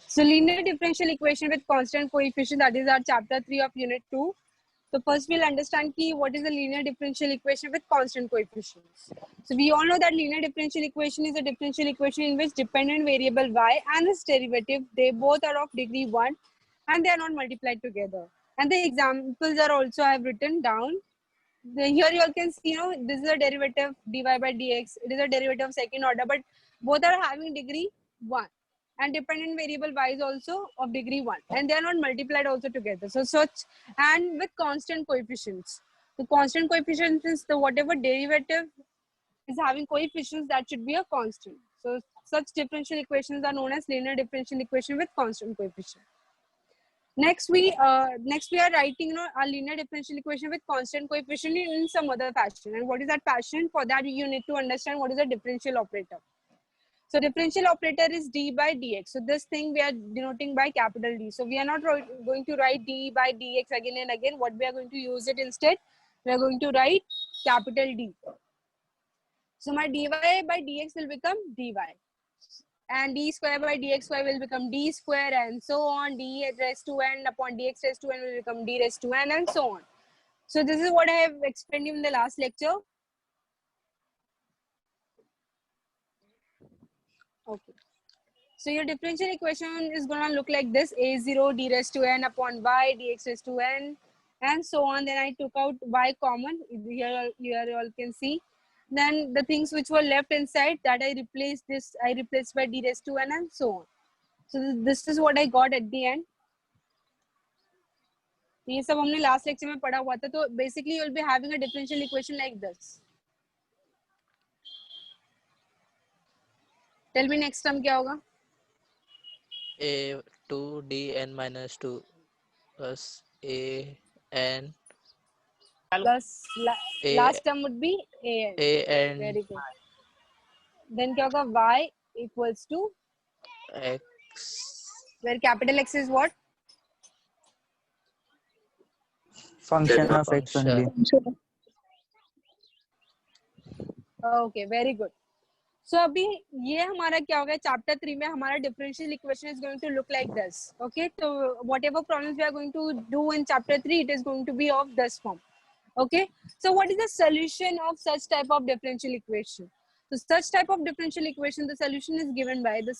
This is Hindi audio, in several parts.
So linear differential equation with constant coefficient, that is our chapter 3 of unit 2. So first we'll understand what is the linear differential equation with constant coefficients. So we all know that linear differential equation is a differential equation in which dependent variable y and its derivative, they both are of degree 1 and they are not multiplied together. And the examples are also I have written down. Here you all can see, this is a derivative dy by dx. It is a derivative of second order, but both are having degree 1. And dependent variable y is also of degree 1. And they are not multiplied also together. So such, and with constant coefficients. The constant coefficients is the whatever derivative is having coefficients, that should be a constant. So such differential equations are known as linear differential equation with constant coefficient. Next we are writing a linear differential equation with constant coefficient in some other fashion. And what is that fashion? For that you need to understand what is a differential operator. So differential operator is d by dx. So this thing we are denoting by capital D. So we are not going to write d by dx again and again. What we are going to use it instead? We are going to write capital D. So my dy by dx will become dy. And d square by dx square will become d square, and so on. D raised to n upon dx raised to n will become d raised to n, and so on. So this is what I have explained in the last lecture. Okay. So your differential equation is going to look like this: a0 d raised to n upon y dx raised to n, and so on. Then I took out y common. Here you all can see. Then the things which were left inside, that I replaced by d raised to n, and so on. So this is what I got at the end. ये सब हमने last lecture में पढ़ा हुआ था. तो basically you will be having a differential equation like this. Tell me next term क्या होगा? a 2dn minus 2 plus a n plus last term would be a n. Very good. Then क्या होगा? Y equals to x, where capital X is what? Function of x only. Okay, very good. So अभी ये हमारा क्या होगा? Chapter 3 में हमारा differential equation is going to look like this. Okay, so whatever problems we are going to do in chapter 3, it is going to be of this form. Okay, so what is the solution of such type of differential equation? So such type of differential equation, the solution is given by, the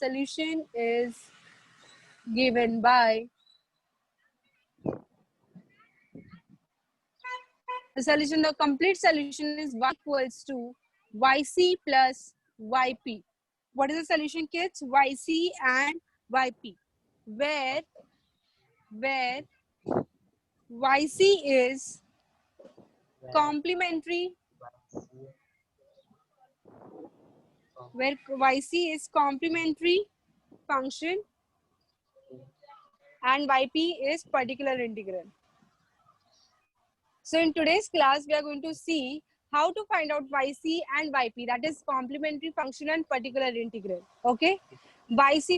complete solution is y equals to yc plus yp. What is the solution, kids? Yc and yp, where yc is complementary, where yc is complementary function and yp is particular integral. So in today's class, we are going to see how to find out yc and yp, that is complementary function and particular integral. Okay,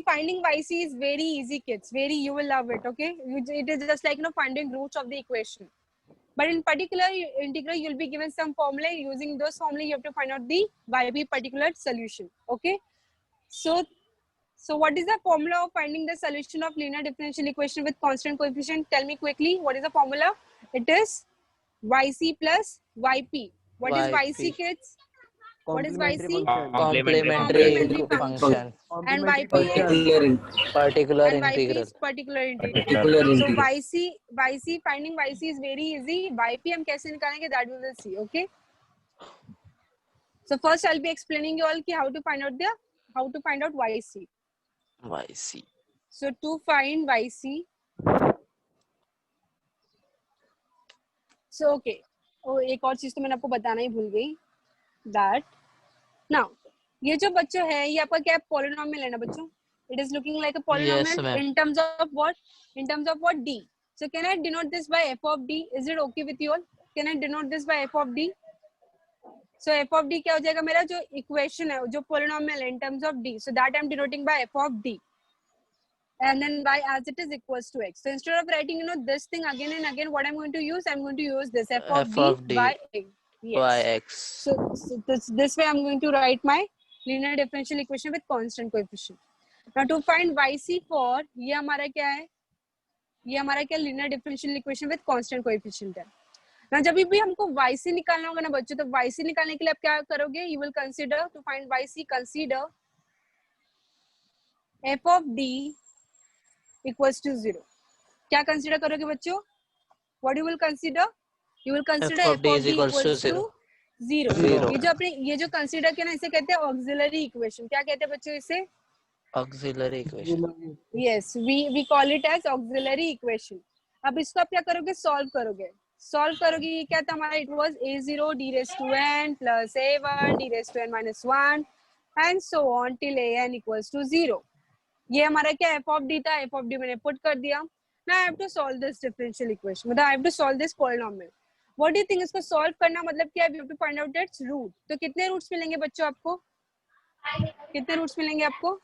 finding yc is very easy, kids. You will love it. Okay, it is just like finding roots of the equation. But in particular integral, you'll be given some formula. Using those formula, you have to find out the yp particular solution. Okay, so what is the formula of finding the solution of linear differential equation with constant coefficient? Tell me quickly, what is the formula? It is yc plus yp. What is yc, kids? What is yc? complementary function. And yp is particular and yp integral. is particular integral. So yc finding yc is very easy. Yp हम कैसे निकालेंगे, that we will see. Okay, so first I'll be explaining you all how to find out yc. So to find yc, so okay, एक और चीज तो मैंने आपको बताना ही भूल गई, that now ये जो बच्चों है, ये आपका क्या पॉलिनोमियल है ना बच्चों? It is looking like a polynomial. Yes, in terms of what? D. So can I denote this by f of d? Is it okay with you all? Can I denote this by f of d? So f of d क्या हो जाएगा? मेरा जो equation है, जो polynomial है in terms of d, so that I'm denoting by f of d. And then y as it is equals to x. So instead of writing this thing again and again, what I'm going to use? I'm going to use this f of d by x. Yes. By x. So this way I'm going to write my linear differential equation with constant coefficient. Now to find yc for, ये हमारा क्या है, ये हमारा क्या linear differential equation with constant coefficient है ना। जब भी हमको yc निकालना होगा ना बच्चों, तो yc निकालने के लिए आप क्या करोगे, you will consider to find yc, consider f of d equals to 0। क्या कंसीडर करोगे बच्चों, what you will consider, you will consider f of f d of is d equals to equals to 0. 0। 0. ये जो अपने ये जो कंसीडर किया ना, इसे कहते हैं ऑक्सिलरी इक्वेशन। क्या कहते हैं बच्चों इसे, Auxiliary equation. Yes, we call it as auxiliary equation. अब इसको आप क्या करोगे, सॉल्व करोगे। सॉल्व करोगे, ये क्या था हमारा, it was a0 d raised to n plus a1 d raised to n minus 1 and so on till an equals to 0। ये हमारा क्या f of d था, f of d मैंने पुट कर दिया। Now I have to solve this differential equation, मतलब I have to solve this polynomial. What do you think, इसको सॉल्व करना मतलब क्या है, we have to find out its root. तो कितने रूट्स मिलेंगे बच्चों आपको, कितने रूट्स मिलेंगे आपको,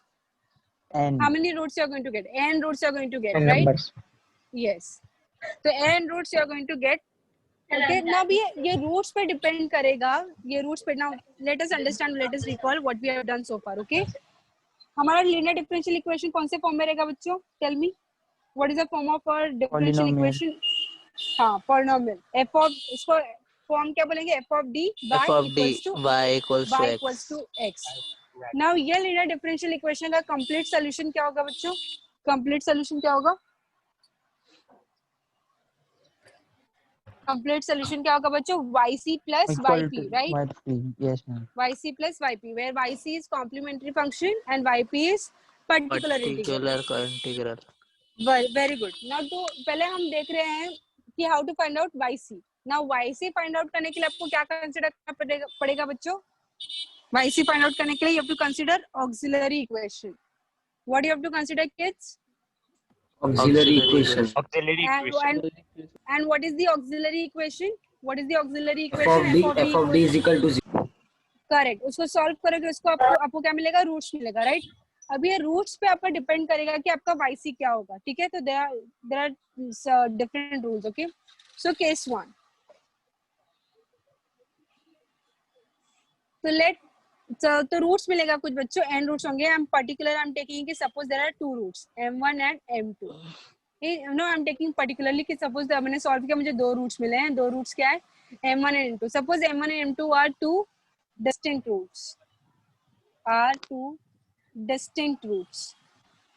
n how many roots you are going to get, n roots you are going to get, n right? numbers. Yes, तो n roots you are going to get. Okay, now ये roots पे depend करेगा, ये roots पे। now let us understand, let us recall what we have done so far. Okay, हमारा linear differential equation कौन से फॉर्म में रहेगा बच्चों, tell me what is the form of our differential Polynomial. equation। हाँ, polynomial, f of, इसको फॉर्म क्या बोलेंगे, f of d by f of d equals to y equals y to equals x. to x। now ये linear differential equation का complete solution क्या होगा बच्चों, complete solution क्या होगा, complete solution क्या होगा बच्चों, yc plus equal yp, to right? yp. Yes, ma'am. yc plus yp, where yc is complementary function and yp is particular integral। Particular integral. very good। now तो पहले हम देख रहे हैं कि how to find out yc। now yc find out करने के लिए आपको क्या consider करना पड़ेगा बच्चों, yc find out करने के लिए you have to consider auxiliary equation। what you have to consider kids, Auxiliary equation. and what is the auxiliary equation, what is the auxiliary F equation, of d is equal to 0. Correct. उसको सॉल्व करोगे, उसको आपको क्या मिलेगा, रूट्स मिलेगा, राइट? अब ये रूट्स पे आपका डिपेंड करेगा कि आपका yc क्या होगा, ठीक है? तो there are different rules. Okay, so case 1, तो लेट, तो रूट्स मिलेगा कुछ बच्चों, n रूट्स होंगे। I am particular, I am taking कि suppose there are 2 roots m1 and m2। No, I am taking particularly कि सपोज मैंने सॉल्व किया, मुझे 2 रूट्स मिले हैं। 2 रूट्स क्या है, m1 and m2। Suppose m1 and m2 are 2 distinct roots, are 2 distinct roots,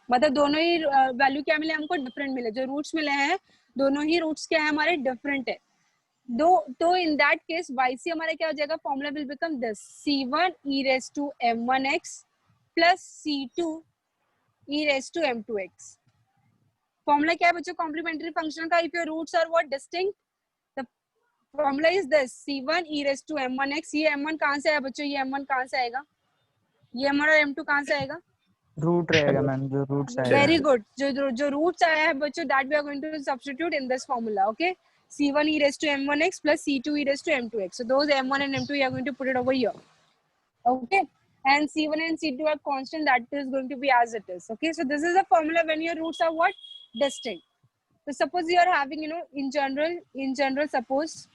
मतलब दोनों ही वैल्यू क्या मिले हमको, डिफरेंट मिले। जो रूट्स मिले हैं दोनों ही रूट्स क्या है हमारे, डिफरेंट है। दो, तो इन दैट केस yc हमारा क्या हो जाएगा, formula will become this, c1 e raised to m1x plus c2 e raised to m2x। Formula क्या है बच्चों, कॉम्प्लीमेंट्री फंक्शन का, if your roots are what, distinct, the formula is this, c1 e raised to m1x। ये m1 कहां से आया बच्चों, ये m1 कहां से आएगा, ये m1 और m2 कहां से आएगा, रूट रहेगा मैम, जो रूट्स आएगा। Very good. जो रूट्स आया है बच्चों, that we are going to substitute in this formula. Okay, c1 e raised to m1x plus c2 e raised to m2x, so those m1 and m2 you are going to put it over here। okay, and c1 and c2 are constant, that is going to be as it is। okay, so this is the formula when your roots are what, distinct। so suppose you are having, in general suppose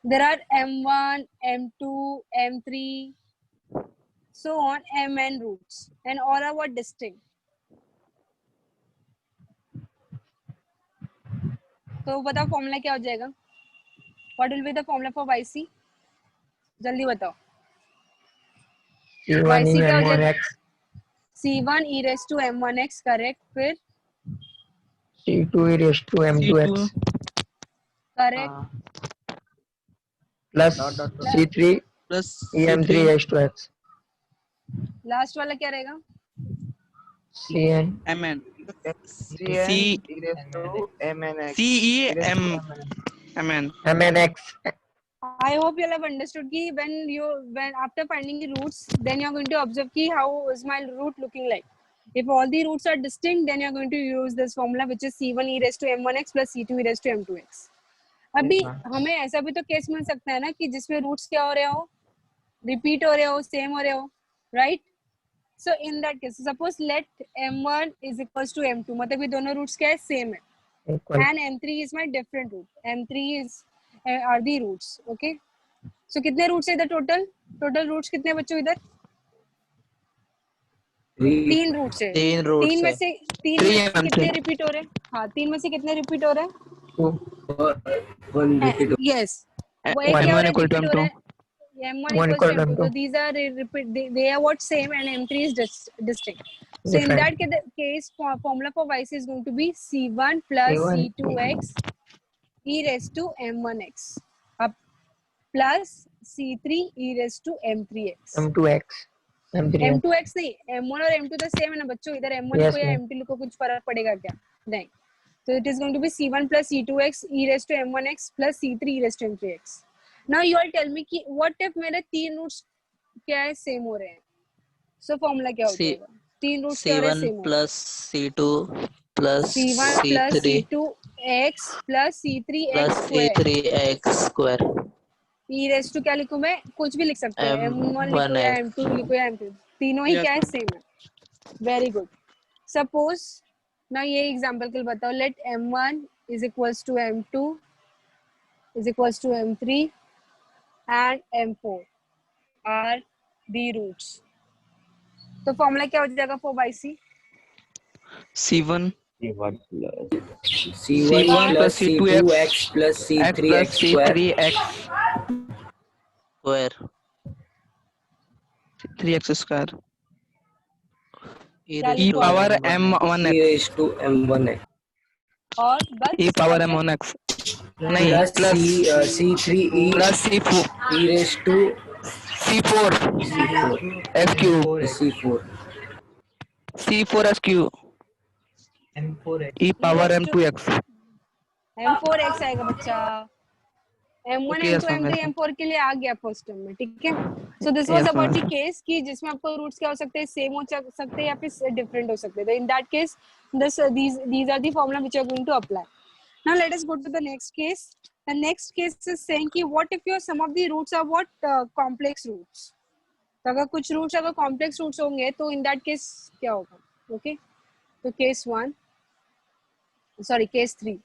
there are m1 m2 m3 so on, mn roots, and all are what, distinct। तो बताओ फॉर्मूला क्या हो जाएगा, what will be the formula for yc, जल्दी बताओ। C1 yc in क्या हो जाएगा, m1x, c1 e raised to m1x, correct, फिर C2 e raised to m2x correct, plus C3 Plus em3 C3 raised to x, last वाला क्या रहेगा, Cn mn Cn c e raised to mnx c e e raised m to mn mnx. I hope you all have understood कि when after finding the roots, then you are going to observe कि how is my root looking like। if all the roots are distinct, then you are going to use this formula which is c1 e raised to m1x plus c2 e raised to m2x। अभी हमें ऐसा भी तो केस मिल सकता है ना कि जिसमें रूट्स क्या हो रहे हो, रिपीट हो रहे हो, सेम हो रहे हो, right? So in that case suppose let m1 is equals to m2, मतलब ये दोनों रूट्स क्या है, सेम है, Equal. and m3 is my different root, m3 is are the roots। okay, so कितने रूट्स है इधर, टोटल रूट्स कितने बच्चों इधर, तीन रूट से, तीन रूट तीन में से से कितने रिपीट हो रहे हैं? हाँ, तीन में से कितने रिपीट हो रहे हैं? 1 repeat. यस, वो एक M1 क्या हो रहा है? equal to रिपीट हो रहा M2. है। M1 1 equals to equal to M2. So M2. these are repeat. They are what same, and M3 is distinct. So in Different. that case, formula for YC is going to be C1 plus C1 C2x e raised to M1x up plus C3 e raised to M3x. M2x M3x. M2x नहीं, M1 और M2 तो सेम है ना बच्चों, इधर M1 Yes, लिखो या ma'am. M2 लिखो, कुछ फर्क पड़ेगा क्या? नहीं. So it is going to be C1 plus C2x e raised to M1x plus C3 e raised to M3x. Now you all tell me कि what if मेरे तीन रूट्स क्या है, सेम हो रहे हैं? So formula क्या हो सी जाएगा? तीन रूट्स क्या हो रहे हैं, C1 सेम हो रहे प्लस C2 प्लस हैं. C1 plus C3 C2x plus C3x plus square. C3x square e raised to क्या लिखूं मैं? कुछ भी लिख सकते हैं. M1 लिखो या M1x. M2 लिखो या M3, तीनों ही Yes, क्या है, ma'am. सेम है. Very good. सपोज ना ये एग्जांपल के लिए बताओ. Let M1 is equals to M2 is equals to M3 and M4 are the roots. तो फॉर्मूला क्या हो जाएगा for YC? C1 C1 plus C2x plus C3x square. C3x square 3x square e क्या raised e to लिखो? power M1x. E m1x raised to M1x और बस e power क्या? m1x नहीं plus plus C3e plus c4 e raised to c4 C4 s cube C4 c4 s cube e power raised to m2x. M4x आएगा बच्चा. M1 Okay, yes M2 ma'am, M3 yes ma'am. M4 के लिए आ गया फर्स्ट टर्म में, ठीक है. So this was Yes, about the ma'am. Case कि जिसमें आपको रूट्स क्या हो सकते हैं, सेम हो सकते हैं या फिर डिफरेंट हो सकते हैं. तो in that case these are the formula which you are going to apply. Now let us go to the next case. The next case is saying कि what if your sum of the roots are what complex roots. तो अगर कुछ रूट्स अगर कॉम्प्लेक्स रूट्स होंगे तो इन दैट केस क्या होगा? ओके, तो केस 1 सॉरी केस 3.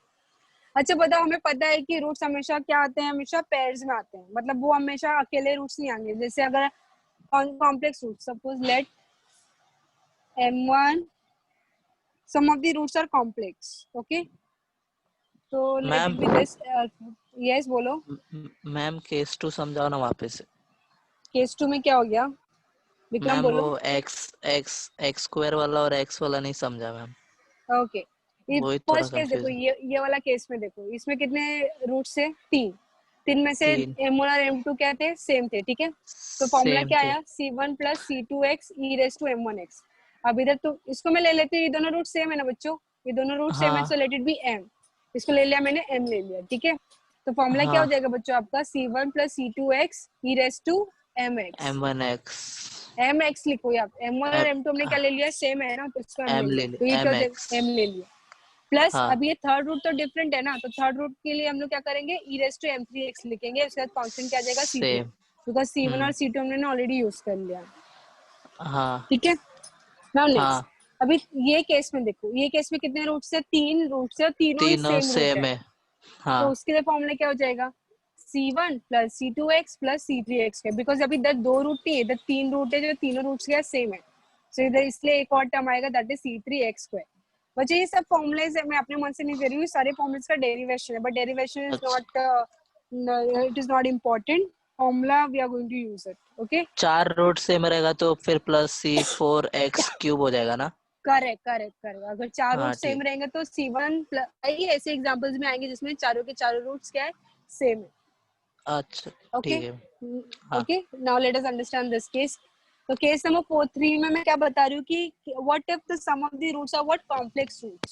अच्छा बताओ, हमें पता है कि रूट्स हमेशा क्या आते हैं, हमेशा पेयर्स में आते हैं, मतलब वो हमेशा अकेले रूट्स नहीं आएंगे. जैसे अगर complex roots, suppose let M1 sum of the roots are complex. Okay, तो let it ma'am be this. Yes बोलो. मैम केस 2 समझाओ ना वापस से. केस 2 में क्या हो गया? विक्रम मैम बोलो. वो x स्क्वायर वाला और x वाला नहीं समझा मैम. ओके, ये वही थोड़ा फर्स्ट केस देखो, कंफ्यूज. ये वाला केस में देखो, इसमें कितने रूट्स है? तीन. तीन में से तीन M1 और M2 क्या थे? सेम थे, ठीक है. तो फॉर्मूला सेम क्या थे. आया? C1 plus C2x e raised to M1x. अब इधर तो इसको मैं ले लेती हूँ, ये दोनों रूट सेम है ना बच्चों, ये दोनों रूट सेम है, हाँ so let it be M. इसको ले लिया मैंने, M ले लिया, ठीक है. तो फॉर्मूला क्या हो हाँ जाएगा बच्चों आपका? C1 plus C2x e raised to MX. M1x. MX लिखो या M1 और M2 हमने क्या ले लिया? सेम है ना, तो इसको M ले लिया. तो ये क्या हो MX. जाएगा? M ले लिया. प्लस हाँ अब ये थर्ड रूट तो डिफरेंट है ना, तो थर्ड रूट के लिए हम लोग क्या करेंगे? e raised to M3x लिखेंगे. उसके बाद कांस्टेंट क्या आ जाएगा? C2, same. बिकॉज C1 और C2 हमने ऑलरेडी यूज कर लिया, हाँ ठीक है. नाउ नेक्स्ट, हाँ अभी ये केस में देखो, ये केस में कितने रूट्स है? तीन रूट्स है और तीनों ही तीनों सेम रूट सेम है. है. तो हाँ उसके लिए फॉर्मूला क्या हो जाएगा? C1 plus C2x plus C3x है, बिकॉज अभी इधर दो रूट नहीं है, इधर तीन रूट है, जो तीनों रूट्स क्या सेम है. सो इधर इसलिए एक और टर्म आएगा, दैट इज C3x स्क्वायर. बच्चे ये सब फॉर्मूलेज मैं अपने मन से नहीं दे रही हूँ, सारे फॉर्मूलेज का डेरिवेशन है, बट डेरिवेशन इज अच्छा. Not, it is not important. Formula we are going to use it. Okay, चार रूट सेम रहेगा तो फिर प्लस C4x क्यूब हो जाएगा ना. Correct correct correct. अगर चार हाँ रूट सेम ठीक. रहेंगे तो C1 प्लस, ऐसे एग्जांपल्स में आएंगे जिसमें चारों के चारों रूट्स क्या है? सेम है. अच्छा Okay. ठीक है. हाँ. Okay. Now let us understand this case. तो केस नंबर 4-3 में मैं क्या बता रही हूँ कि what if the sum of the roots are what complex roots.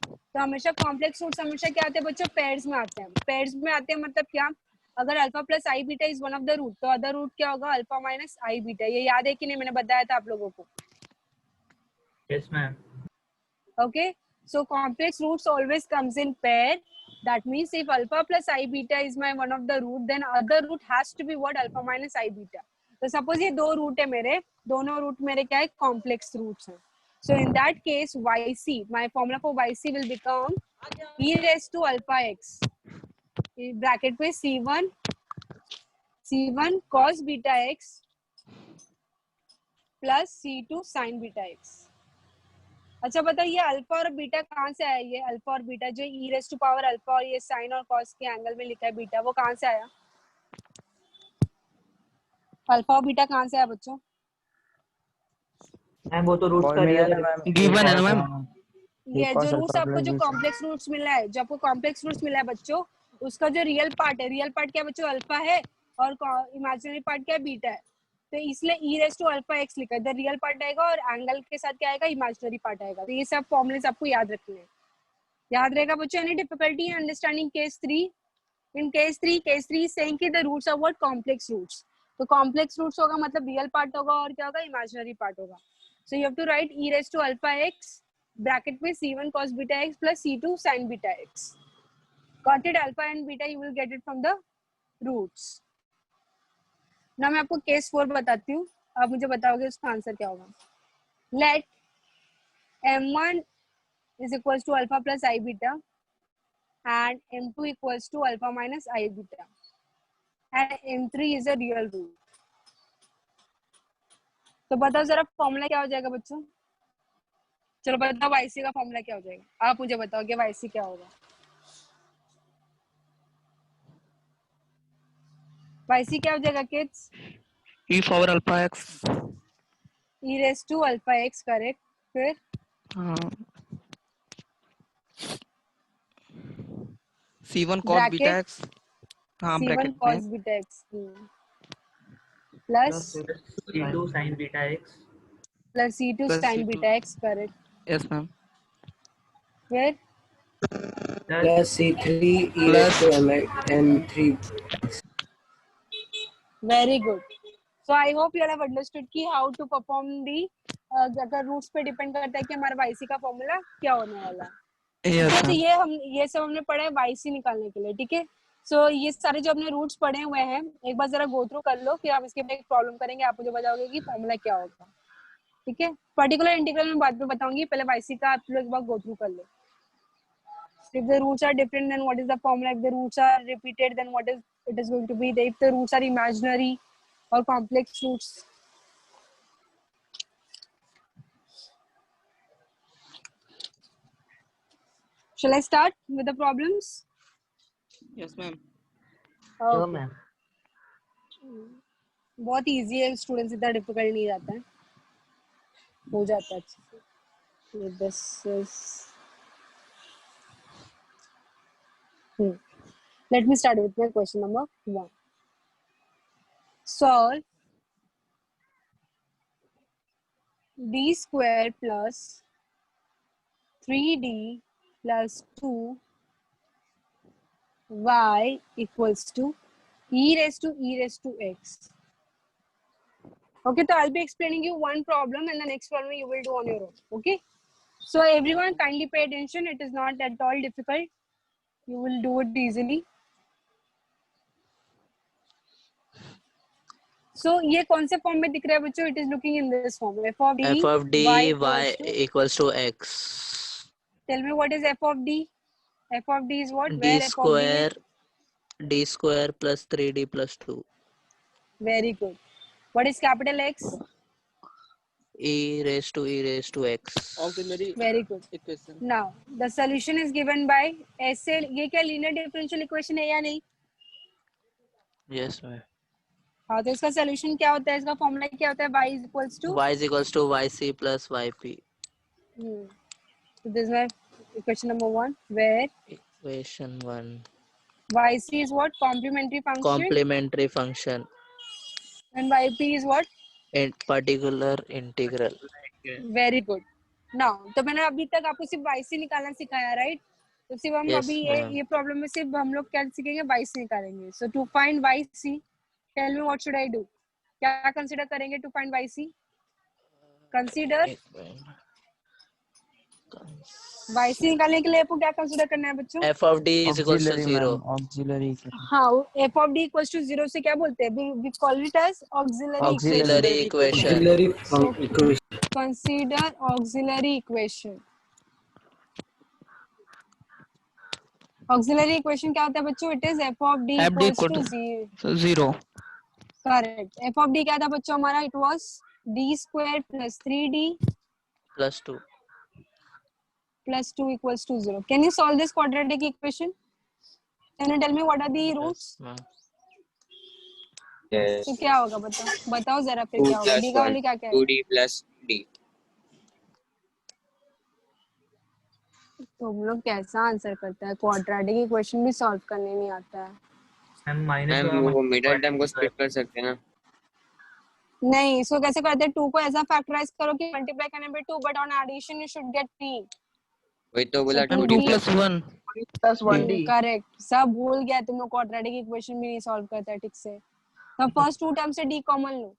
तो हमेशा कॉम्प्लेक्स रूट्स हमेशा क्या आते हैं बच्चों? पेयर्स में आते हैं. पेयर्स में आते हैं मतलब क्या? अगर alpha plus i beta is one of the root, तो अदर रूट क्या होगा? Alpha minus i beta. ये याद है कि नहीं? मैंने बताया था आप लोगों को. Yes, ma'am. Okay, so complex roots always comes in pair. That means if alpha plus I beta is my one of the root, then other root has to be what? Alpha minus I beta. तो suppose ये दो रूट है मेरे, दोनों रूट मेरे क्या है? कॉम्प्लेक्स रूट्स हैं. So in that case, YC, my formula for YC will become e raised to alpha x. Bracket पे C1 cos beta x plus C2 sin beta x। अच्छा बताओ ये अल्फा और बीटा कहाँ से आया? ये अल्फा और बीटा जो e raise to power alpha और ये साइन और कॉस के एंगल में लिखा है बीटा, वो कहाँ से आया? अल्फा और बीटा कहाँ से आया बच्चों? मैम वो तो रूट्स का फॉर्मूला रियल ना मैम गिवन है ना मैम? ये cos जो रूट्स alpha आपको plus जो b कॉम्प्लेक्स रूट्स मिला है, जो आपको कॉम्प्लेक्स रूट्स मिला है बच्चों, उसका जो रियल पार्ट क्या है बच्चों? अल्फा है और इमेजिनरी पार्ट क्या है? बीटा है। तो इसलिए e raise to alpha x लिखा है। द रियल पार्ट आएगा और एंगल के साथ क्या आएगा? इमेजिनरी पार्ट आएगा। तो ये सब फॉर्मूलेस आपको याद रखने हैं। याद रहेगा बच्चों? Any difficulty in understanding case 3? In case 3 is saying कि the roots are what? Complex roots. तो कॉम्प्लेक्स रूट्स होगा मतलब रियल पार्ट होगा और क्या होगा? इमेजिनरी पार्ट होगा। So you have to write e raise to alpha x bracket में C1 cos beta x plus C2 sin beta x. Got it? Alpha and beta you will get it from the roots. ना मैं आपको केस 4 बताती हूँ, आप मुझे बताओगे उसका आंसर क्या होगा। Let m1 is equals to alpha plus I beta and m2 equals to alpha minus I beta and m3 is a real root. तो बताओ जरा फॉर्मूला क्या हो जाएगा बच्चों? चलो बताओ YC का फॉर्मूला क्या हो जाएगा? आप मुझे बताओ कि YC क्या होगा? YC क्या हो जाएगा kids? e power alpha x e raised to alpha x, correct. फिर c1 cos beta bracket x, हाँ C1 ब्रैकेट में cos beta x plus C2 sin beta x C2 plus sin c2 beta x, correct. yes ma'am फिर plus C3 e plus raised to m3 very good. So I hope you have understood कि हाउ टू परफॉर्म दी, अगर रूट्स पे डिपेंड करता है कि हमारा YC का फॉर्मूला क्या होने वाला है। yes तो मैम ये सब हमने पढ़ा है YC निकालने के लिए, ठीक है। सो ये सारे जो हमने रूट्स पढ़े हुए हैं एक बार जरा गो थ्रू कर लो, फिर आप इसके एक प्रॉब्लम करेंगे, आप मुझे बताओगे कि फॉर्मूला क्या होगा, ठीक है। पर्टिकुलर इंटीग्रल में बाद में बताऊंगी, पहले YC का आप लोग एक बार गो थ्रू कर लो। If the roots are different, then what is the formula? If the roots are repeated, then what is it is going to be? If the roots are imaginary or complex roots. Shall I start with the problems? yes ma'am sure Okay. Ma'am बहुत इजी है, स्टूडेंट्स इतना डिफिकल्ट नहीं रहता है, हो जाता है अच्छे से। This is let me start with my question number 1. Solve d square plus 3d plus 2y equals to e raised to x. Okay, so I'll be explaining you one problem and the next problem you will do on your own. Okay, so everyone kindly pay attention, it is not at all difficult, you will do it easily. So ये कौन से फॉर्म में दिख रहा है बच्चों? It is looking in this form, f of d y equals to x. Tell me what is f of d? F of d is what? d Where f of d is? square d square plus 3d plus 2 Very good. What is capital X? e raised to x. auxiliary Very good. equation Now the solution is given by ऐसे, ये क्या लीनियर डिफरेंशियल इक्वेशन है या नहीं? yes ma'am. हाँ, तो इसका सोल्यूशन क्या होता है? इसका फॉर्मूला क्या होता है? y is equals to yc plus yp. So this is my equation number 1, where Equation 1. yc is what? Complementary function. Complementary function. And yp is what? In particular integral. Very good. Now तो मैंने अभी तक आपको सिर्फ yc निकालना सिखाया, राइट? तो सिर्फ हम Yes, अभी ma'am. ये प्रॉब्लम में सिर्फ हम लोग क्या सीखेंगे? yc निकालेंगे. So to find yc, tell me what should I do? क्या कंसीडर करेंगे to find yc? Consider yc निकालने के लिए आपको क्या कंसीडर करना है बच्चों? f of d is equals to 0. auxiliary equation हाँ, f of d equals to 0 से क्या बोलते हैं? We call it as auxiliary equation. Auxiliary equation. auxiliary equation Consider auxiliary equation. Auxiliary equation क्या होता है बच्चों? It is f of d equals to 0. so 0 Correct. f of d क्या था बच्चों हमारा? It was d square plus 3d +2. plus 2 equals to 0. Can you solve this quadratic equation? Can you tell me what are the Yes, roots? ma'am. Yes. तो क्या होगा बताओ जरा फिर 2 क्या होगा, plus d का 1. वैल्यू क्या क्या है? 2d plus d. तो हम लोग कैसा आंसर करते हैं, क्वाड्रेटिक इक्वेशन भी सॉल्व करने नहीं आता है। मैम माइनस मैम वो मिडिल टर्म को स्प्लिट कर सकते हैं ना. नहीं, इसको कैसे करते हैं, 2 को ऐसा फैक्टराइज करो कि मल्टीप्लाई करने पे 2 but on addition you should get 3। वही तो बोला So 2d 2 plus. plus 1. Plus 1d correct, सब भूल गया तुम लोग, क्वाड्रेटिक इक्वेशन भी नहीं सॉल्व करते ठीक से। तो फर्स्ट टू टर्म से d कॉमन लो,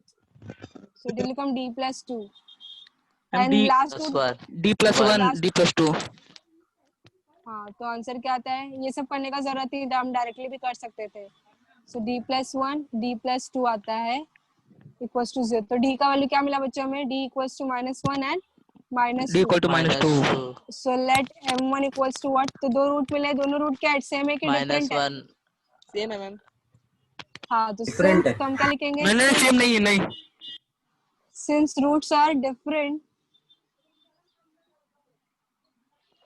so it will become d plus 2 and d last two +1. d plus 1 Last- d plus 2. हाँ, तो आंसर क्या आता है, ये सब करने का जरूरत नहीं, हम डायरेक्टली भी कर सकते थे। सो d plus 1 d plus 2 आता है इक्वल्स टू 0। तो d का वैल्यू क्या मिला बच्चों में, d equals to -1 and d -2। equal to -2. -2. So let m1 equals to what, तो दो रूट मिले, दोनों रूट क्या सेम है कि डिफरेंट है? -1. सेम है मैम. हाँ, तो Different है। तो हम क्या लिखेंगे, नहीं नहीं सेम नहीं है नहीं. सिंस रूट्स आर डिफरेंट,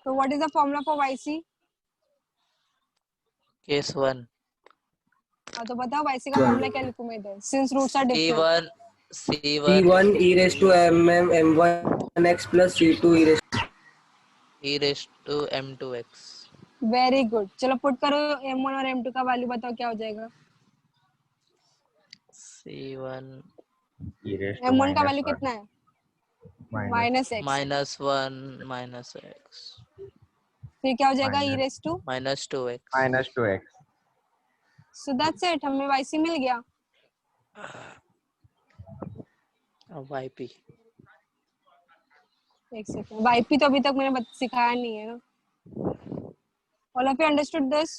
तो what is the formula for yc? Case 1. हाँ, तो बताओ yc का फॉर्मूला क्या लिखूं मैं इधर, since roots are different. C1 C1 e raised to m1x plus C2 e raised to m2x. Very good, चलो पुट करो m1 और m2 का वैल्यू, बताओ क्या हो जाएगा। C1 m1 का वैल्यू कितना है, -x, -1 -x फिर क्या हो जाएगा e raised to, -2x. So that's it, हमें yc मिल गया। अब yp. एक सेकंड, yp तो अभी तक मैंने सिखाया नहीं है ना। All of you understood this,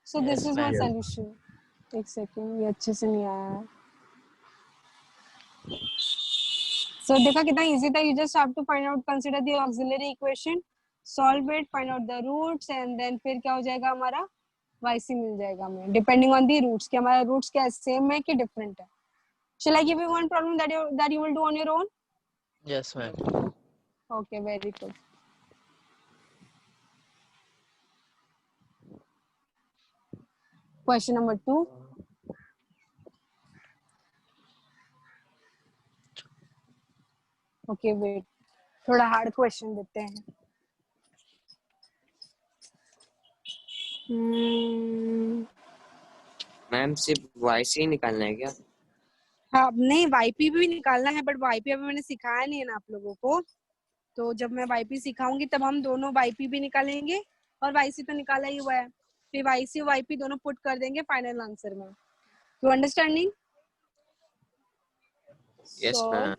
so this Yes, is my ma'am. Solution. एक सेकंड, ये अच्छे से नहीं आया है। सो देखा कितना इजी था, you just have to find out, consider the auxiliary equation, solve it, find out the roots and then फिर क्या हो जाएगा, हमारा yc मिल जाएगा हमें, डिपेंडिंग ऑन द रूट्स कि हमारा रूट्स क्या सेम है कि डिफरेंट है। Shall I give you one problem that you will do on your own? Yes, ma'am. Okay, very good. Question number 2. Okay, wait. थोड़ा हार्ड क्वेश्चन देते हैं। मैम सिर्फ yc ही निकालना है क्या? हाँ, नहीं yp भी निकालना है, बट yp अभी मैंने सिखाया नहीं है ना आप लोगों को, तो जब मैं yp सिखाऊंगी तब हम दोनों yp भी निकालेंगे और yc तो निकाला ही हुआ है, फिर yc और yp दोनों पुट कर देंगे फाइनल आंसर में। You understanding? Yes, ma'am.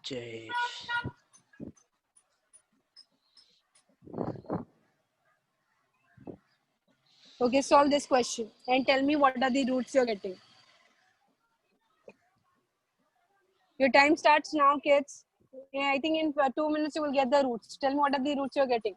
Jay. Okay, solve this question and tell me what are the roots you're getting. Your time starts now, kids. Yeah, I think in 2 minutes you will get the roots. Tell me what are the roots you're getting.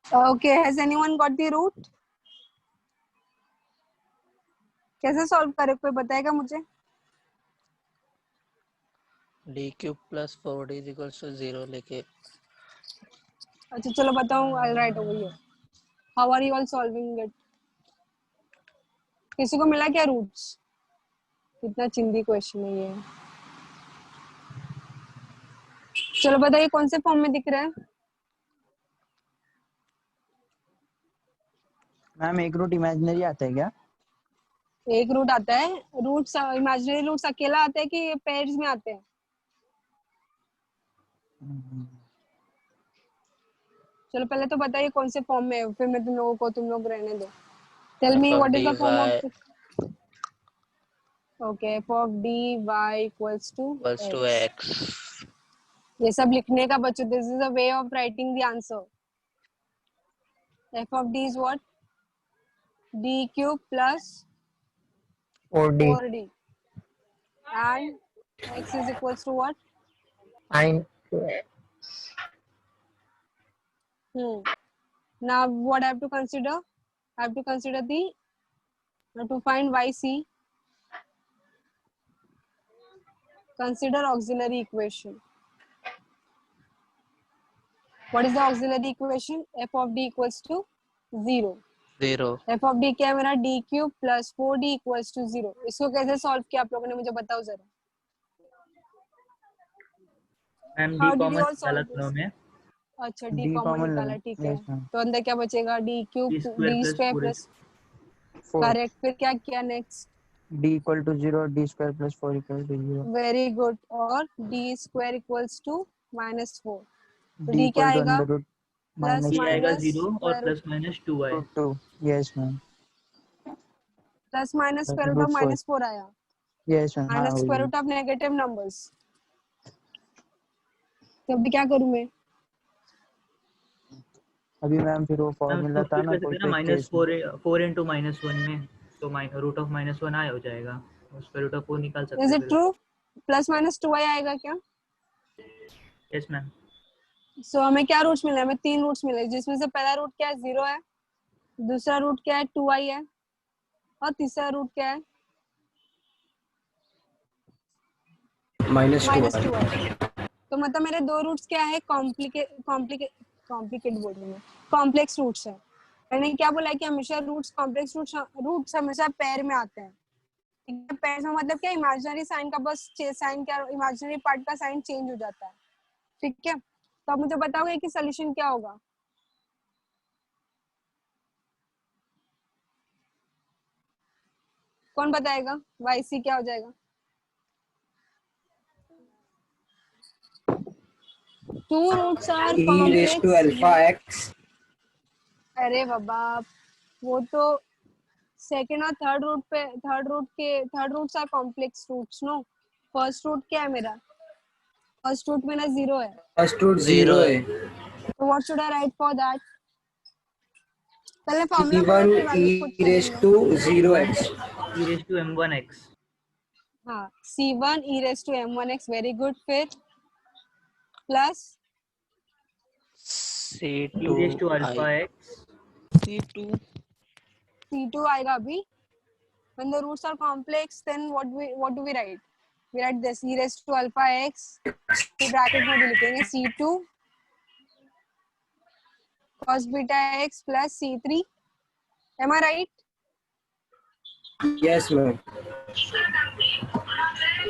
Okay, has anyone got the root? कैसे सॉल्व करे, कोई बताएगा मुझे? d cube plus 4d is equals to 0 लेके. अच्छा चलो बताऊं, I'll write over here. How are you all solving it? किसी को मिला क्या रूट्स? कितना चिंदी क्वेश्चन है ये। चलो बताइए कौन से फॉर्म में दिख रहा है। मैम एक रूट इमेजिनरी आता है क्या? एक रूट आता है। रूट्स इमेजिनरी रूट्स अकेला आता है कि पेयर्स में आते हैं? चलो पहले तो बताइए कौन से फॉर्म में है, फिर मैं तुम लोग रहने दो। Tell me what is the form of. Okay, f of dy equals to x. ये सब लिखने का बच्चों, this is a way of writing the answer. f of d is what? d cube plus 4D 4d and x is equals to what? sin 2x. Now what I have to consider? I have to consider to find yc. Consider auxiliary equation. What is the auxiliary equation? f of d equals to 0. 0. f of d क्या है मेरा? d cube plus 4d equals to 0. इसको कैसे सॉल्व किया आप लोगों ने, मुझे बताओ जरा। Ma'am How D did you common all solve निकाला this? दोनों में। अच्छा D d कॉमन common निकाला, लेना। ठीक है। Yes, ma'am. तो अंदर क्या बचेगा? d cube d square d plus square 4 plus 4 correct. फिर क्या किया next? d equal to 0 d square plus 4 equal to 0 very good. और d स्क्वायर इक्वल्स टू -4। तो d d क्या equal to आएगा? under root plus minus d आएगा माइनस 0 और स्क्वायर प्लस माइनस 2 आए। root 2. Yes ma'am. Plus minus Plus square root of root 4. -4 आया। Yes ma'am. हाँ माइनस स्क्वायर वही। Root of negative numbers. तो अभी क्या करूं मैं? अभी मैम फिर वो मैम फॉर्मूला उसको था स्प्लिट ना कर सकते कोई हैं ना, एक केस में। -4 into -1 में, तो रूट ऑफ -1 आया हो जाएगा, स्क्वायर रूट ऑफ 4 निकाल सकते इज हैं इट फिर। ट्रू? प्लस माइनस 2i आएगा क्या? Yes ma'am. सो हमें क्या रूट्स मिले? हमें 3 रूट्स मिले, जिसमें से पहला रूट क्या है? 0 है, दूसरा रूट क्या है? 2i है, और तीसरा रूट क्या है? -2i। तो मतलब मेरे दो रूट्स क्या है? कॉम्प्लिकेट बोल रही हूँ, कॉम्प्लेक्स रूट्स है। मैंने क्या बोला है कि हमेशा रूट्स हमेशा पेयर में आते हैं। पेयर में मतलब क्या? इमेजिनरी साइन का बस साइन क्या, इमेजिनरी पार्ट का साइन चेंज हो जाता है, ठीक है। तो आप मुझे बताओगे कि सॉल्यूशन क्या होगा? कौन बताएगा? yc क्या हो जाएगा? 2 roots are e raised to alpha complex. x. अरे बाबा, वो तो सेकेंड और third roots are complex roots. No, first root क्या है मेरा? फर्स्ट रूट मेरा 0 है। First root 0 है। तो what should I right for that? पहले फॉर्मूला c1 बताओ, फिर वैल्यूज पुट e raised करेंगे। to 0x. e raised to m1x। हाँ, c1 e raised to m1x, very good. फिर plus e raised to alpha c2i x। c2 आएगा अभी। when the roots are complex, then what do we write? We write this e raised to alpha x, फिर ब्रैकेट में भी लिखेंगे c2 cos beta x plus c3। am I right? Yes ma'am.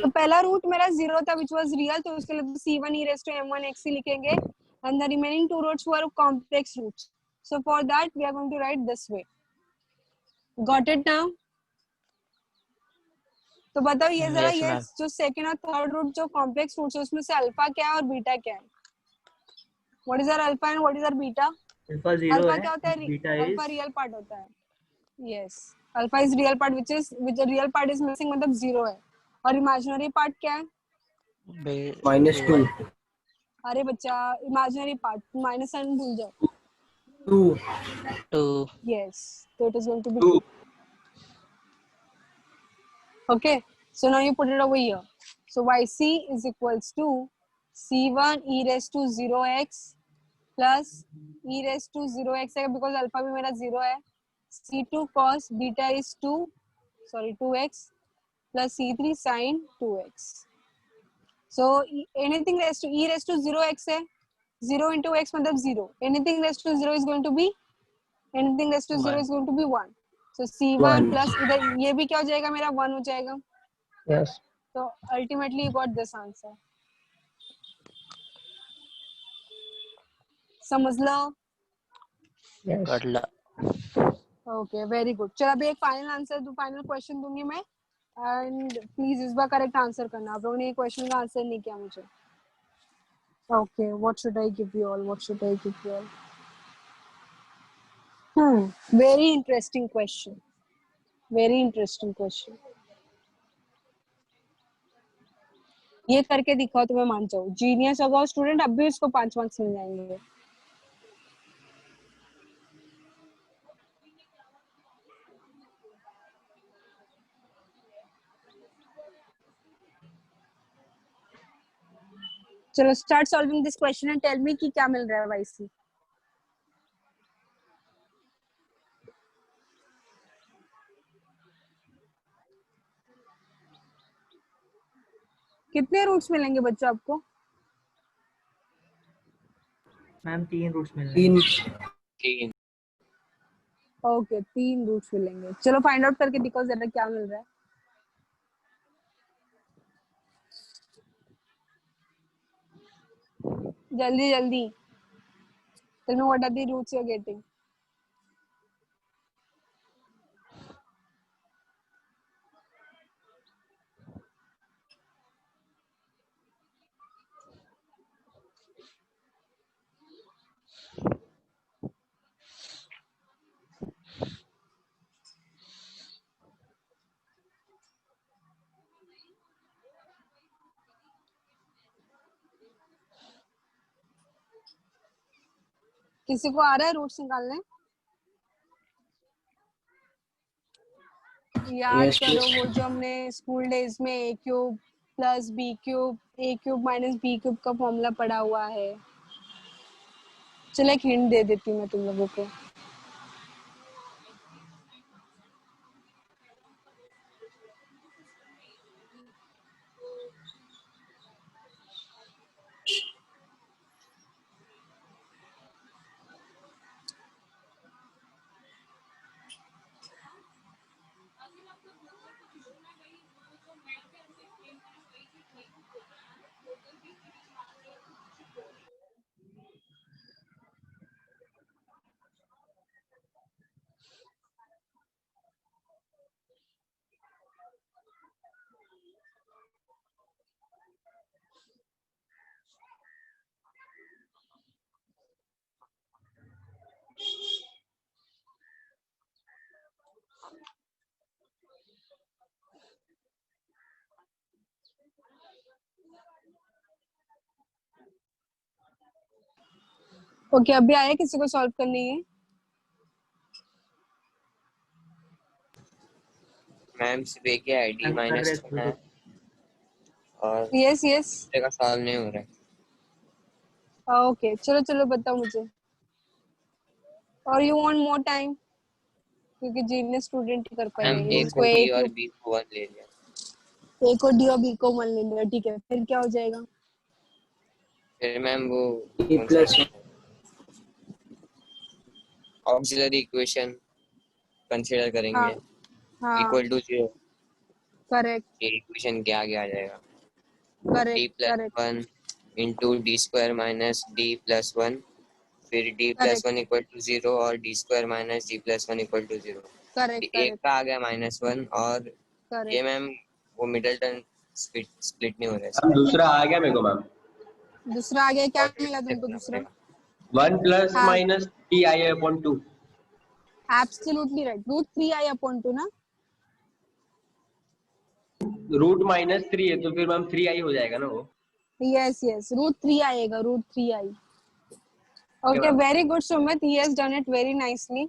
तो पहला रूट मेरा 0 था, which was real, तो उसके लिए तो c1 e raised to m1x ही लिखेंगे, and the remaining two roots were complex roots. So for that we are going to write this way. Got it now? तो बताओ ये जरा, Yes, ये ma'am. जो सेकंड और थर्ड रूट जो कॉम्प्लेक्स रूट्स है, उसमें से अल्फा क्या है और बीटा क्या है? What is our alpha and what is our beta? Alpha 0 alpha है, क्या होता है? Beta alpha is real part होता है। Yes, alpha is real part which real part is missing, मतलब 0 है। और इमेजिनरी पार्ट क्या है? -2. अरे बच्चा, इमेजिनरी पार्ट माइनस साइन भूल जाओ। 2. Yes, so it is going to be 2. Okay, so now you put it over here. So yc is equals to c1 e raised to 0x plus e raised to 0x है because alpha भी मेरा 0 है, c2 cos beta is 2x plus c3 sin 2x. So anything raised to e raised to 0x है, 0 into x मतलब 0, anything raised to 0 is going to be 1. So c1 One. plus इधर ये भी क्या हो जाएगा मेरा? 1 हो जाएगा। Yes. So ultimately you got this answer. समझ लो. Yes. कर ला. Okay very good. चलो अभी एक फाइनल आंसर फाइनल क्वेश्चन दूंगी मैं एंड प्लीज इस बार करेक्ट आंसर करना. आप लोगों ने ये क्वेश्चन का आंसर नहीं किया मुझे. Okay what should I give you all very interesting question. ये करके दिखाओ तो मैं मान जाऊँ. जीनियस होगा स्टूडेंट, अब भी उसको 5 मार्क्स मिल जाएंगे. चलो start solving this question and tell me कि क्या मिल रहा है वाईसी. कितने रूट्स मिलेंगे बच्चों आपको? मैम 3 रूट्स मिलेंगे. 3. ओके 3 रूट्स मिलेंगे. चलो फाइंड आउट करके दिखाओ जरा क्या मिल रहा है. जल्दी. Tell me what are the roots you're getting. किसी को आ रहा है रूट्स निकालने? याद Yes, करो yes. वो जो हमने स्कूल डेज में a cube plus b cube minus b cube का फॉर्मूला पढ़ा हुआ है. चलो एक हिंट दे देती हूँ मैं तुम लोगों को. ओके अभी आया किसी को सॉल्व करनी है? मैम सिर्फ एक ही आईडी मैम कर रहे -1 है थे. और यस दूसरे का सॉल्व नहीं हो रहा है. ओके चलो बताओ मुझे. और यू वांट मोर टाइम क्योंकि जीनियस स्टूडेंट ही कर मैम पाएंगे. ए इसको को ए डी और क्यूब बी को 1 ले लिया. ए को डी और बी को 1 ले लिया. ठीक है फिर क्या हो जाएगा? फिर मैम वो E कौन plus सा ऑक्सिलरी इक्वेशन कंसीडर करेंगे हाँ इक्वल टू 0. करेक्ट ये इक्वेशन के आगे आ जाएगा. d plus correct 1 into d square minus d plus 1. फिर d plus 1 equal to 0 और d square minus d plus 1 equal to 0. एक करेक्ट का आ गया -1 और ये मैम वो मिडल टर्म स्प्लिट नहीं हो रहा मैम है. दूसरा आ गया मेरे को मैम. दूसरा आ गया. क्या और मिला चेक तुमको करना दूसरा? पड़ेगा. 1 plus हाँ minus ti/2. Absolutely right. Root 3i/2 ना. रूट -3 है तो फिर मैम 3i हो जाएगा ना वो. यस रूट 3 आएगा. Root 3i. Okay ma'am. Very good Sumit. He has done it very nicely.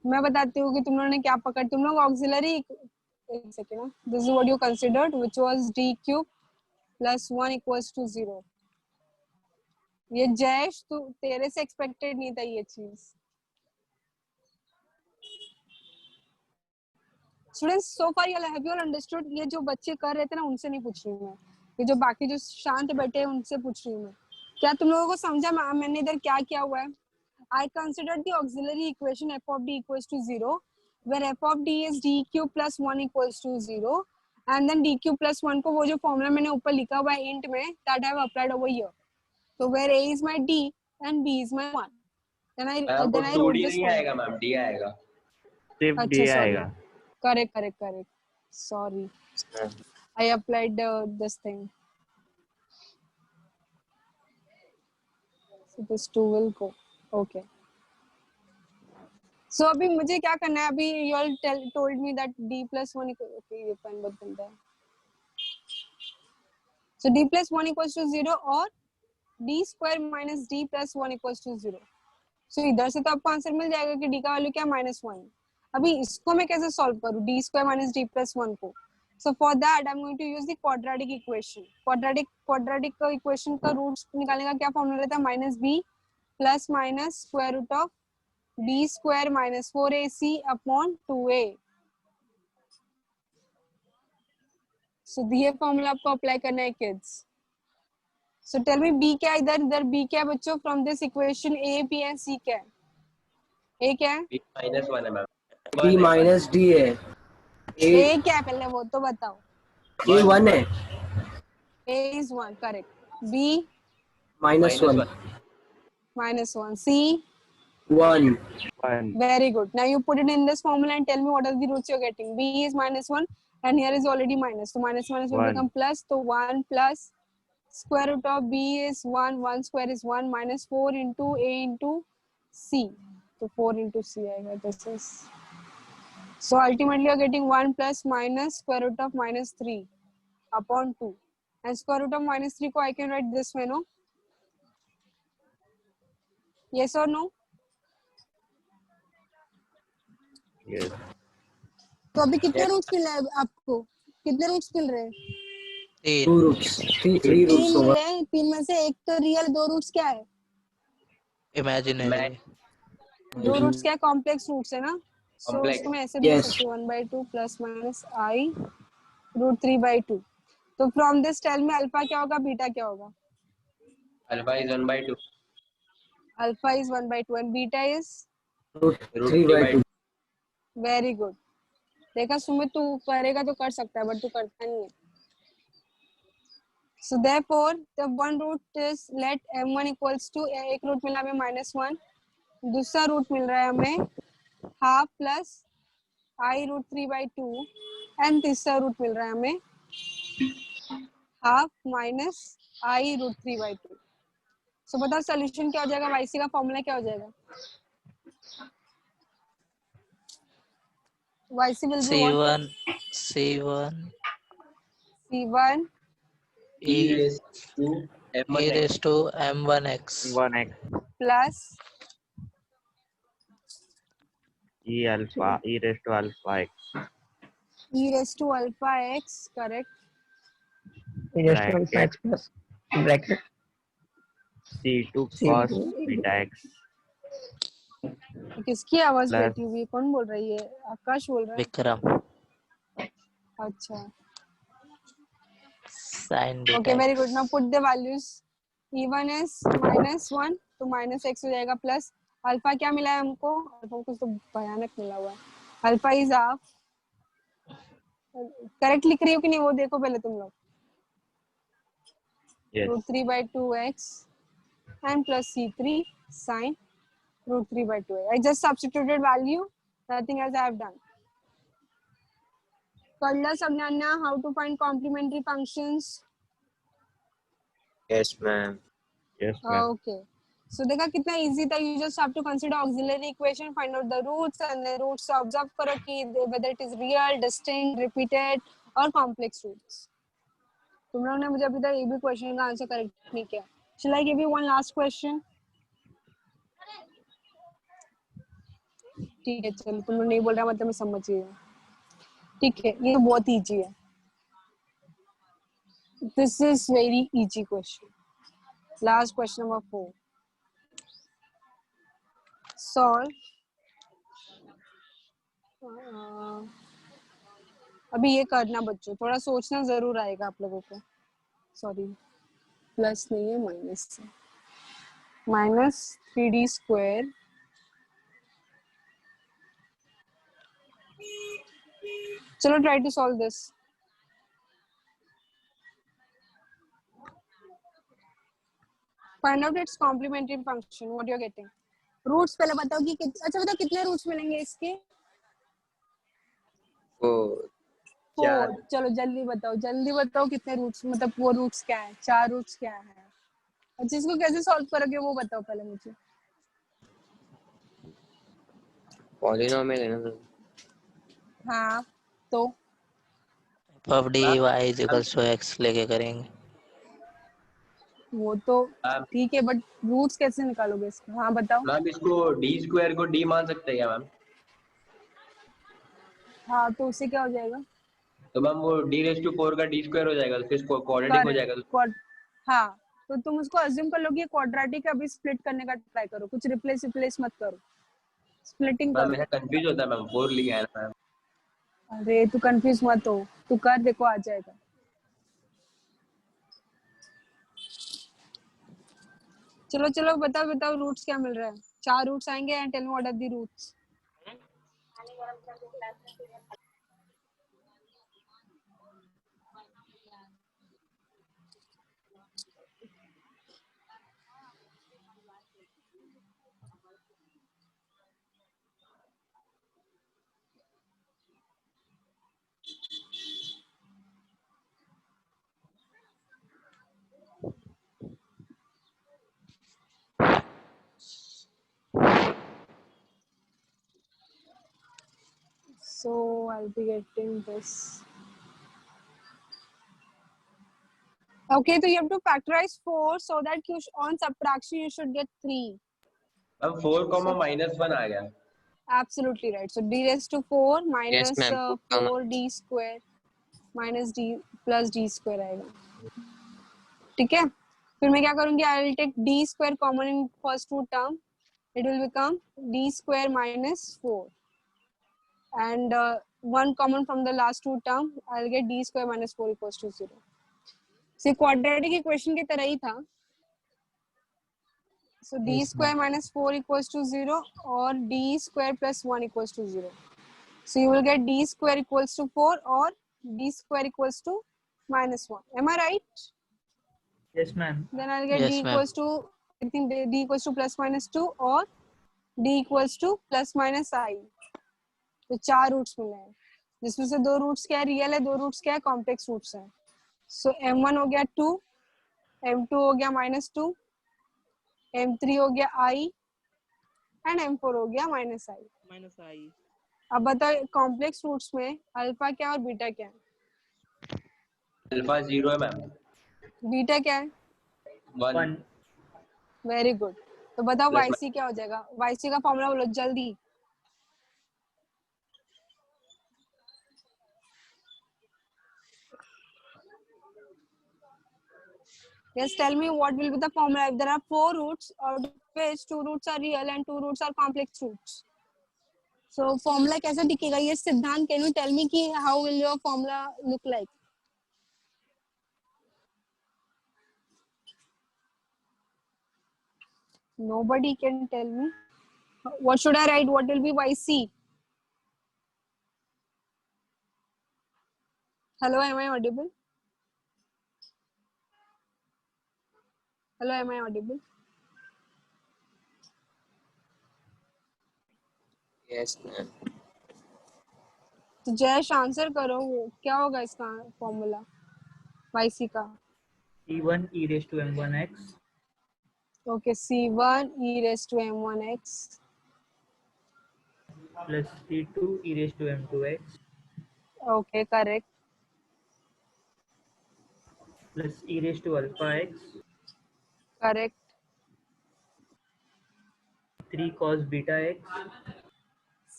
मैं बताती हूँ कि तुम लोगों ने क्या पकड़. तुम लोग ऑक्सिलरी एक second. This is what you considered which was d cube plus 1 equals to 0. ये जयेश तू तेरे से एक्सपेक्टेड नहीं था ये चीज. Students so far you have you understood. ये जो बच्चे कर रहे थे ना उनसे नहीं पूछ रही हूँ मैं. ये जो बाकी जो शांत बैठे हैं उनसे पूछ रही हूँ मैं. क्या तुम लोगों को समझा मैंने इधर क्या किया हुआ है? I considered the auxiliary equation f of d equals to 0 where f of d is d cube plus 1 equals to 0 and then dq plus 1 को वो जो फॉर्मूला मैंने ऊपर लिखा हुआ है int में that I have applied over here. So where a is my d and b is my 1. Then I ma'am then I too wrote D this नहीं formula. आएगा मैम, डी आएगा। सिर्फ अच्छा डी sorry. आएगा। Correct. Sorry. I applied this thing. So this 2 will go. Okay. So अभी मुझे क्या करना है? अभी you all told me that d plus 1 equal. Okay, ये पेन बहुत गंदा है. So d plus 1 equals to 0 और d square minus d plus 1 equals to 0. So इधर से तो आपको आंसर मिल जाएगा कि d का वैल्यू क्या -1. अभी इसको मैं कैसे सॉल्व करूँ d square minus d plus 1 को? So for that I'm going to use the quadratic equation. Quadratic equation का रूट्स निकालने का क्या फॉर्मूला रहता है? -b plus minus square root of b square minus 4ac upon 2a. So ये फॉर्मूला आपको अप्लाई करना है kids. So tell me b क्या है? इधर b क्या है बच्चों? From this equation a, b and c क्या है? a क्या है? बी -1 है मैम। b माइनस d है। a क्या है पहले वो तो बताओ. a 1 है। a is 1 correct. b -1 -1. c 1 1 very good. Now you put it in this formula and tell me what are the roots you're getting. b is -1 and here is already minus. So minus will One. become plus. So 1 plus square root of b is 1. 1 square is 1 minus 4 into a into c. So 4 into c आएगा. This is. So ultimately you're getting 1 plus minus square root of -3 upon 2. And square root of -3 को I can write this way, no? Yes or no? Yes तो अभी कितने रूट्स मिल रहे हैं आपको? कितने रूट्स मिल रहे हैं? 2 रूट्स 3 रूट्स 3 होगा। मिल रहे हैं. 3 में से एक तो रियल, 2 रूट्स क्या है? इमेजिनरी 2 रूट्स क्या है? कॉम्प्लेक्स रूट्स है ना. सो Complex. इसको मैं ऐसे भी लिख Yes. सकती हूँ 1/2 plus minus I √3/2. तो फ्रॉम दिस टेल में अल्फा क्या होगा, बीटा क्या होगा? Alpha is 1/2, alpha is 1/2 and beta is √3/2 very good. देखा सुमित, तू करेगा तो कर सकता है बट तू करता नहीं है. So therefore the one root is let m1 equals to एक रूट मिला हमें -1, दूसरा रूट मिल रहा है हमें हाफ प्लस I √3/2 एंड तीसरा रूट मिल रहा है हमें हाफ माइनस I √3/2. सो बताओ सोल्यूशन क्या हो जाएगा? YC का फॉर्मूला क्या हो जाएगा? YC will be what? C1 C1 e m1 raised to m1x 1x plus e alpha e raised to alpha x e raised to alpha x, correct? e raised to alpha x plus bracket c2 C2 cos beta x किसकी आवाज Plus- बैठी हुई है? कौन बोल रही है? आकाश बोल रहा है. विक्रम अच्छा. sin beta Okay, very x. good. Now put the values. E1 is -1 तो -x हो जाएगा प्लस अल्फा क्या मिला है हमको? अल्फा कुछ तो भयानक मिला हुआ है. Alpha is half. करेक्ट लिख रही हो कि नहीं वो देखो पहले तुम लोग. yes √3/2x and plus C3 sin √3/2x. I just substituted value. Nothing else I have done. Kadla Sagnanya, how to find complementary functions? Yes, ma'am. yes ma'am Okay. So देखा कितना easy था. You just have to consider auxiliary equation, find out the roots, and the roots observe करो कि whether it is real, distinct, repeated or complex roots. तुम लोगों ने मुझे अभी तक एक भी क्वेश्चन का आंसर करेक्ट नहीं किया. Shall I give you one last question? ठीक है चलो, तुम लोग नहीं बोल रहा मतलब मैं समझ गई हूँ. ठीक है, ये बहुत इजी है. This is very easy question. Last question number 4. Solve. अभी ये करना बच्चों, थोड़ा सोचना जरूर आएगा आप लोगों को. सॉरी, प्लस नहीं है माइनस से. -3d². चलो try to solve this. Find out its complementary function, what you are getting. Roots पहले बताओ कि अच्छा बताओ कितने रूट्स मिलेंगे इसके? 4 4। चलो जल्दी बताओ कितने रूट्स, मतलब वो रूट्स क्या है, 4 रूट्स क्या है। अच्छा इसको कैसे सॉल्व करोगे वो बताओ पहले मुझे। पॉलिनोमियल है ना। हाँ तो of D Y is equals to X लेके करेंगे। वो तो ठीक है, बट रूट्स कैसे निकालोगे इसका? हाँ बताओ। मैम इसको डी स्क्वायर को डी मान सकते हैं क्या मैम? हाँ तो उससे क्या हो जाएगा? तो मैम वो डी रेज टू 4 का डी स्क्वायर हो जाएगा, तो फिर क्वाड्रेटिक हो जाएगा। हाँ तो तुम उसको अज्यूम कर लो कि क्वाड्रेटिक, अभी स्प्लिट करने का ट्राई करो, कुछ रिप्लेस मत करो, स्प्लिटिंग मैम करो। मेरा कंफ्यूज होता है मैम, 4 लिखा है ना मैम। अरे तू कंफ्यूज मत हो, तू कर, देखो आ जाएगा। चलो बताओ रूट्स क्या मिल रहा है। 4 रूट्स आएंगे and tell me what are the roots. So I'll be getting this. Okay, so you have to factorize 4 so that on subtraction you should get 3. Ma'am 4 -1 आ गया। Absolutely right. So d raised to 4 minus Yes, ma'am. 4d square minus d plus d square आएगा। ठीक है, फिर मैं क्या करूंगी, I will take d square common in first two term. It will become d square minus 4. And 1 common from the last two term, I'll get d square minus 4 equals to 0. So quadratic equation की तरह ही था। So d square minus 4 equals to 0 or d square plus 1 equals to 0. So you will get d square equals to 4 or d square equals to minus 1. Am I right? Yes, ma'am. Then I'll get Yes, d ma'am. equals to, I think d equals to plus minus 2 or d equals to plus minus I. तो 4 रूट्स मिले हैं, जिसमें से 2 रूट्स क्या है, रियल है, 2 रूट्स क्या है, कॉम्प्लेक्स रूट्स है। सो m1 हो गया 2, m2 हो गया -2, m3 हो गया I एंड m4 हो गया -I। अब बताओ कॉम्प्लेक्स रूट्स में अल्फा क्या और बीटा क्या है? अल्फा 0 है मैम। बीटा क्या है? 1। Very good. तो बताओ Plus yc क्या हो जाएगा? yc का फॉर्मूला बोलो जल्दी। Yes, tell me what will be the formula if there are 4 roots, out of which 2 roots are real and 2 roots are complex roots. So formula कैसा दिखेगा ये सिद्धांत? Can you tell me कि how will your formula look like? Nobody can tell me. What should I write? What will be yc? Hello, am I audible? Hello, am I audible? Yes, ma'am. तो जयेश आंसर करो, वो क्या होगा इसका फॉर्मूला yc का? C1 e raised to m1x Okay, c1 e raised to m1x plus C2 e raised to m2x okay, correct, plus e raised to alpha x correct, 3 cos beta x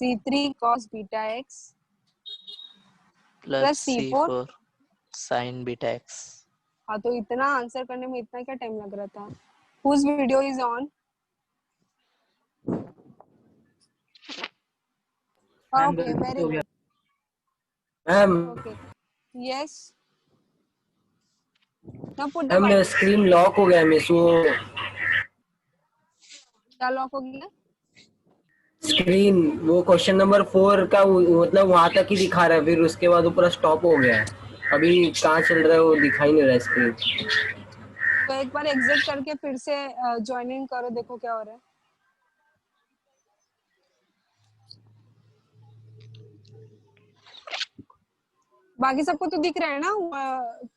c3 cos beta x plus c4 sin beta x. हाँ तो इतना आंसर करने में इतना क्या टाइम लग रहा था? Whose video is on? Okay, very good. Ma'am Okay, yes. Now put the ma'am मेरा स्क्रीन लॉक हो गया, मिस वो क्या लॉक हो गया? स्क्रीन, वो क्वेश्चन नंबर 4 का मतलब वहां तक ही दिखा रहा है, फिर उसके बाद वो पूरा स्टॉप हो गया है। अभी कहाँ चल रहा है वो दिखाई नहीं रहा है स्क्रीन। तो एक बार एग्जिट करके फिर से ज्वाइन इन करो, देखो क्या हो रहा है। बाकी सबको तो दिख रहा है ना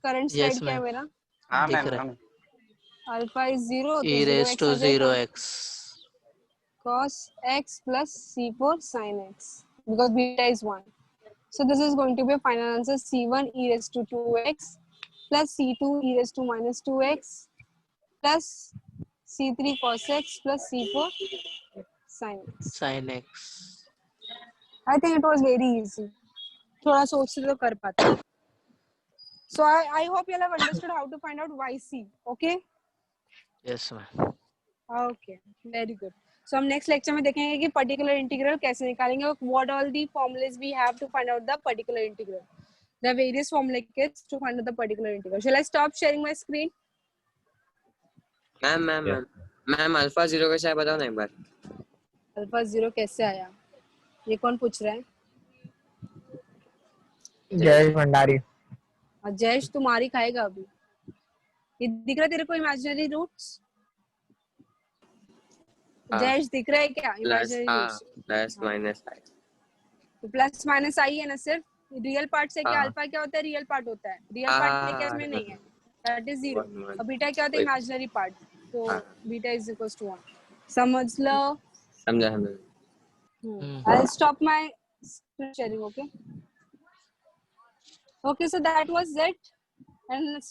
करंट स्लाइड Yes, क्या है ma'am. मेरा? हाँ दिख मैम रहा हाँ है अल्फा इज 0 e तो raised to 0x cos x plus c4 sin x because beta is 1. So this is going to be a final answer c1 e raised to 2x plus c2 e raised to minus 2x plus c3 cos x plus c4 sin x. sin x. I think it was very easy. थोड़ा सोचते तो कर पाते. So I hope you have understood how to find out yc. Okay? Yes, ma'am. Okay, very good. So हम next lecture में देखेंगे कि particular integral कैसे निकालेंगे. What all the formulas we have to find out the particular integral. There are various formula kits to find out the particular integral. Shall I stop sharing my screen? Ma'am alpha 0 कैसे आया बताओ ना एक बार. Alpha 0 कैसे आया? ये कौन पूछ रहा है? जय भंडारी। जयेश तुम्हारी खाएगा अभी. ये दिख रहा है तेरे को imaginary roots? जयेश दिख रहा है क्या imaginary roots? प्लस माइनस आई. तो प्लस माइनस आई है ना सिर्फ. रियल पार्ट से क्या अल्फा क्या होता है? रियल पार्ट होता है. रियल पार्ट लेके इसमें नहीं है. That is 0. और बीटा क्या होता है? Imaginary part. तो बीटा इज इक्वल्स टू 1. समझ लो. समझा. I'll stop my screen sharing. Okay, so that was it. And